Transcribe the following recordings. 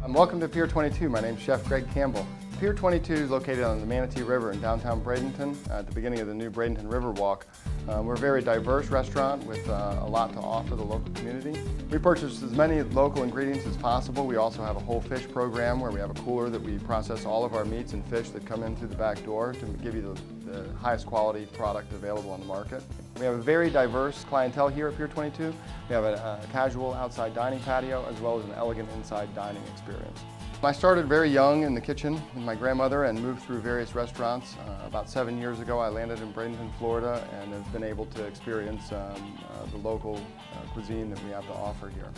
Welcome to Pier 22. My name's Chef Greg Campbell. Pier 22 is located on the Manatee River in downtown Bradenton at the beginning of the new Bradenton River Walk. We're a very diverse restaurant with a lot to offer the local community. We purchase as many local ingredients as possible. We also have a whole fish program where we have a cooler that we process all of our meats and fish that come in through the back door to give you the highest quality product available on the market. We have a very diverse clientele here at Pier 22. We have a casual outside dining patio as well as an elegant inside dining experience. I started very young in the kitchen with my grandmother and moved through various restaurants. About 7 years ago I landed in Bradenton, Florida, and have been able to experience the local cuisine that we have to offer here.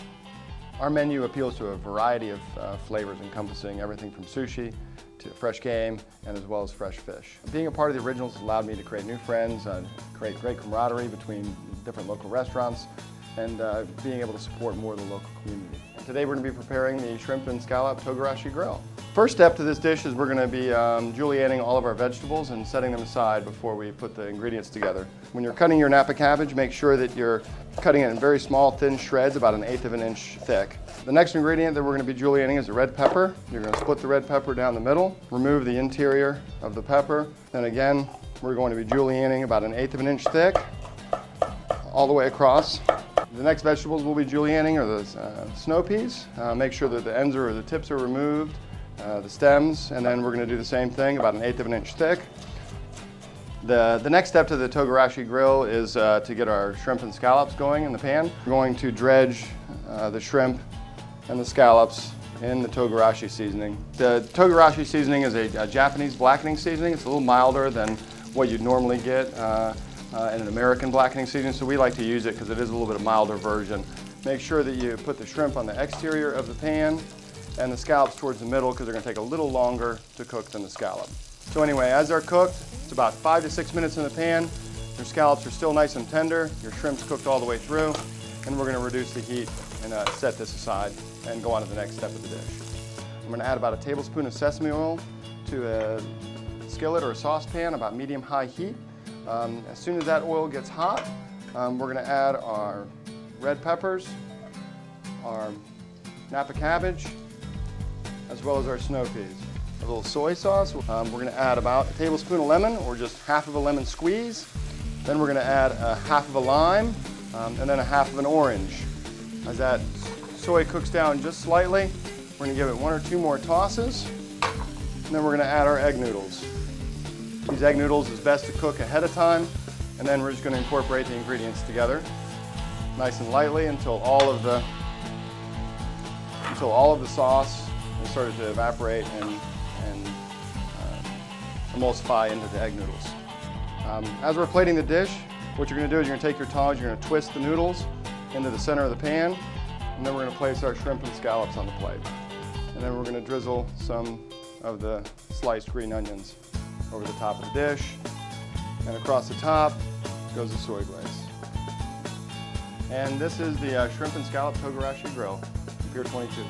Our menu appeals to a variety of flavors encompassing everything from sushi to fresh game and as well as fresh fish. Being a part of the Originals has allowed me to create new friends, create great camaraderie between different local restaurants, and being able to support more of the local community. Today we're going to be preparing the shrimp and scallop Togarashi Grill. First step to this dish is we're going to be julienning all of our vegetables and setting them aside before we put the ingredients together. When you're cutting your Napa cabbage, make sure that you're cutting it in very small, thin shreds, about 1/8 of an inch thick. The next ingredient that we're going to be julienning is the red pepper. You're going to split the red pepper down the middle, remove the interior of the pepper, and again, we're going to be julienning about 1/8 of an inch thick, all the way across. The next vegetables we'll be julienning are the snow peas. Make sure that the ends or the tips are removed, the stems, and then we're going to do the same thing, about 1/8 of an inch thick. The next step to the Togarashi Grill is to get our shrimp and scallops going in the pan. We're going to dredge the shrimp and the scallops in the Togarashi seasoning. The Togarashi seasoning is a Japanese blackening seasoning. It's a little milder than what you'd normally get in an American blackening seasoning, so we like to use it because it is a little bit of a milder version. Make sure that you put the shrimp on the exterior of the pan and the scallops towards the middle because they're going to take a little longer to cook than the scallop. So anyway, as they're cooked, it's about 5 to 6 minutes in the pan. Your scallops are still nice and tender, your shrimp's cooked all the way through, and we're going to reduce the heat and set this aside and go on to the next step of the dish. I'm going to add about a tablespoon of sesame oil to a skillet or a saucepan, about medium-high heat. As soon as that oil gets hot, we're going to add our red peppers, our Napa cabbage, as well as our snow peas. A little soy sauce. We're going to add about a tablespoon of lemon, or just half of a lemon squeeze. Then we're going to add a half of a lime, and then a half of an orange. As that soy cooks down just slightly, we're going to give it 1 or 2 more tosses, and then we're going to add our egg noodles. These egg noodles is best to cook ahead of time, and then we're just going to incorporate the ingredients together nice and lightly until all of the sauce has started to evaporate and emulsify into the egg noodles. As we're plating the dish, what you're going to do is you're going to take your tongs, you're going to twist the noodles into the center of the pan, and then we're going to place our shrimp and scallops on the plate. And then we're going to drizzle some of the sliced green onions over the top of the dish, and across the top goes the soy glaze. And this is the shrimp and scallop Togarashi Grill, Pier 22.